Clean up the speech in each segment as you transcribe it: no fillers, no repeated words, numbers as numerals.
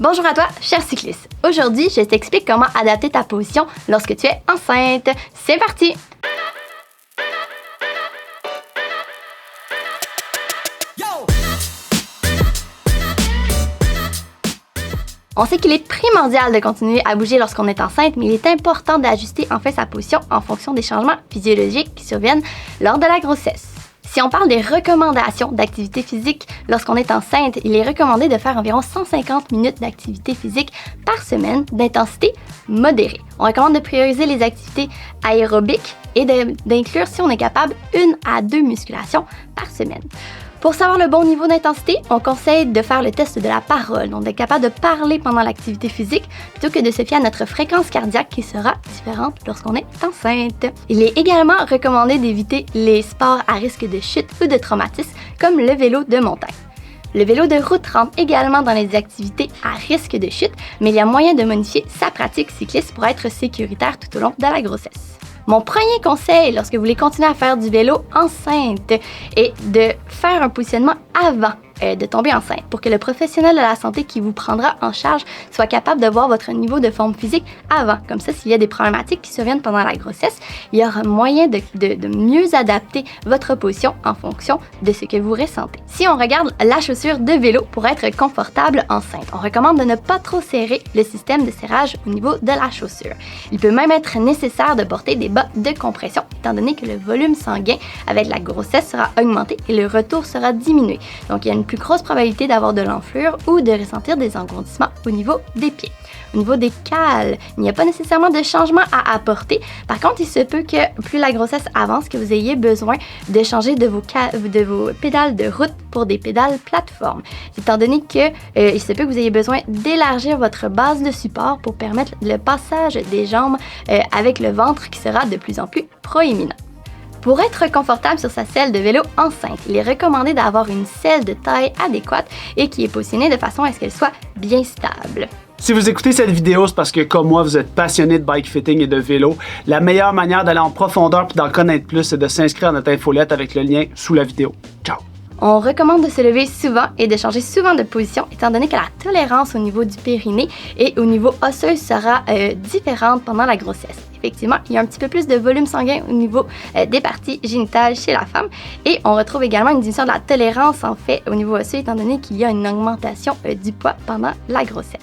Bonjour à toi, cher cycliste. Aujourd'hui, je t'explique comment adapter ta position lorsque tu es enceinte. C'est parti! On sait qu'il est primordial de continuer à bouger lorsqu'on est enceinte, mais il est important d'ajuster en fait sa position en fonction des changements physiologiques qui surviennent lors de la grossesse. Si on parle des recommandations d'activité physique lorsqu'on est enceinte, il est recommandé de faire environ 150 minutes d'activité physique par semaine d'intensité modérée. On recommande de prioriser les activités aérobiques et d'inclure, si on est capable, 1 à 2 musculations par semaine. Pour savoir le bon niveau d'intensité, on conseille de faire le test de la parole, donc d'être capable de parler pendant l'activité physique plutôt que de se fier à notre fréquence cardiaque qui sera différente lorsqu'on est enceinte. Il est également recommandé d'éviter les sports à risque de chute ou de traumatisme comme le vélo de montagne. Le vélo de route rentre également dans les activités à risque de chute, mais il y a moyen de modifier sa pratique cycliste pour être sécuritaire tout au long de la grossesse. Mon premier conseil lorsque vous voulez continuer à faire du vélo enceinte est de faire un positionnement avant de tomber enceinte pour que le professionnel de la santé qui vous prendra en charge soit capable de voir votre niveau de forme physique avant. Comme ça, s'il y a des problématiques qui surviennent pendant la grossesse, il y aura moyen de mieux adapter votre position en fonction de ce que vous ressentez. Si on regarde la chaussure de vélo pour être confortable enceinte, on recommande de ne pas trop serrer le système de serrage au niveau de la chaussure. Il peut même être nécessaire de porter des bas de compression étant donné que le volume sanguin avec la grossesse sera augmenté et le retour sera diminué. Donc, il y a une plus grosse probabilité d'avoir de l'enflure ou de ressentir des engourdissements au niveau des pieds. Au niveau des cales, il n'y a pas nécessairement de changement à apporter. Par contre, il se peut que plus la grossesse avance, que vous ayez besoin de changer de vos pédales de route pour des pédales plateforme. Étant donné que il se peut que vous ayez besoin d'élargir votre base de support pour permettre le passage des jambes avec le ventre qui sera de plus en plus proéminent. Pour être confortable sur sa selle de vélo enceinte, il est recommandé d'avoir une selle de taille adéquate et qui est positionnée de façon à ce qu'elle soit bien stable. Si vous écoutez cette vidéo, c'est parce que, comme moi, vous êtes passionné de bike fitting et de vélo. La meilleure manière d'aller en profondeur et d'en connaître plus, c'est de s'inscrire à notre infolette avec le lien sous la vidéo. Ciao! On recommande de se lever souvent et de changer souvent de position étant donné que la tolérance au niveau du périnée et au niveau osseux sera différente pendant la grossesse. Effectivement, il y a un petit peu plus de volume sanguin au niveau des parties génitales chez la femme et on retrouve également une diminution de la tolérance en fait au niveau osseux étant donné qu'il y a une augmentation du poids pendant la grossesse.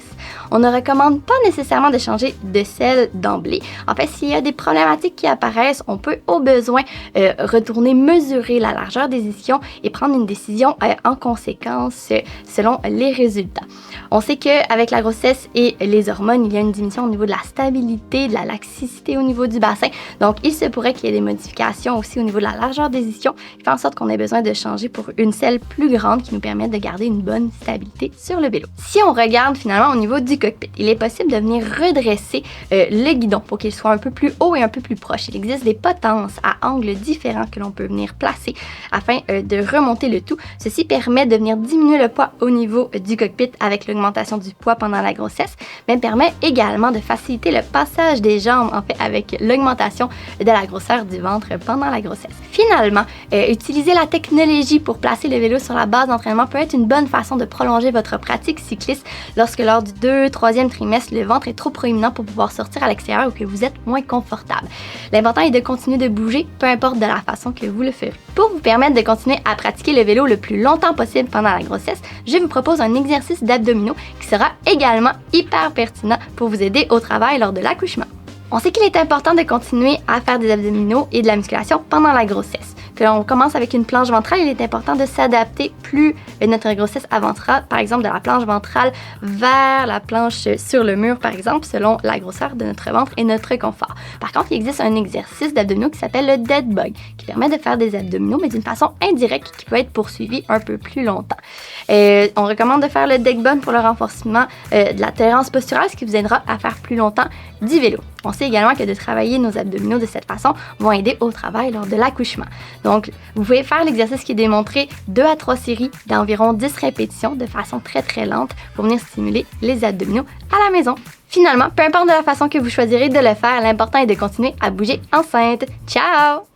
On ne recommande pas nécessairement de changer de selle d'emblée. En fait, s'il y a des problématiques qui apparaissent, on peut au besoin retourner mesurer la largeur des ischions et prendre une décision en conséquence selon les résultats. On sait qu'avec la grossesse et les hormones, il y a une diminution au niveau de la stabilité, de la laxicité au niveau du bassin. Donc, il se pourrait qu'il y ait des modifications aussi au niveau de la largeur des ischions qui fait en sorte qu'on ait besoin de changer pour une selle plus grande qui nous permette de garder une bonne stabilité sur le vélo. Si on regarde finalement au niveau du cockpit, il est possible de venir redresser le guidon pour qu'il soit un peu plus haut et un peu plus proche. Il existe des potences à angles différents que l'on peut venir placer afin de remonter le tout. Ceci permet de venir diminuer le poids au niveau du cockpit avec l'augmentation du poids pendant la grossesse, mais permet également de faciliter le passage des jambes en fait avec l'augmentation de la grosseur du ventre pendant la grossesse. Finalement, utiliser la technologie pour placer le vélo sur la base d'entraînement peut être une bonne façon de prolonger votre pratique cycliste lorsque lors du 2-3e trimestre, le ventre est trop proéminent pour pouvoir sortir à l'extérieur ou que vous êtes moins confortable. L'important est de continuer de bouger, peu importe de la façon que vous le ferez. Pour vous permettre de continuer à pratiquer le vélo le plus longtemps possible pendant la grossesse, je vous propose un exercice d'abdominaux qui sera également hyper pertinent pour vous aider au travail lors de l'accouchement. On sait qu'il est important de continuer à faire des abdominaux et de la musculation pendant la grossesse. Que l'on commence avec une planche ventrale, il est important de s'adapter plus notre grossesse avancera, par exemple de la planche ventrale vers la planche sur le mur, par exemple, selon la grosseur de notre ventre et notre confort. Par contre, il existe un exercice d'abdominaux qui s'appelle le dead bug, qui permet de faire des abdominaux, mais d'une façon indirecte, qui peut être poursuivi un peu plus longtemps. On recommande de faire le dead bug pour le renforcement de la tolérance posturale, ce qui vous aidera à faire plus longtemps du vélo. On sait également que de travailler nos abdominaux de cette façon vont aider au travail lors de l'accouchement. Donc, vous pouvez faire l'exercice qui est démontré 2 à 3 séries d'environ 10 répétitions de façon très très lente pour venir stimuler les abdominaux à la maison. Finalement, peu importe de la façon que vous choisirez de le faire, l'important est de continuer à bouger enceinte. Ciao!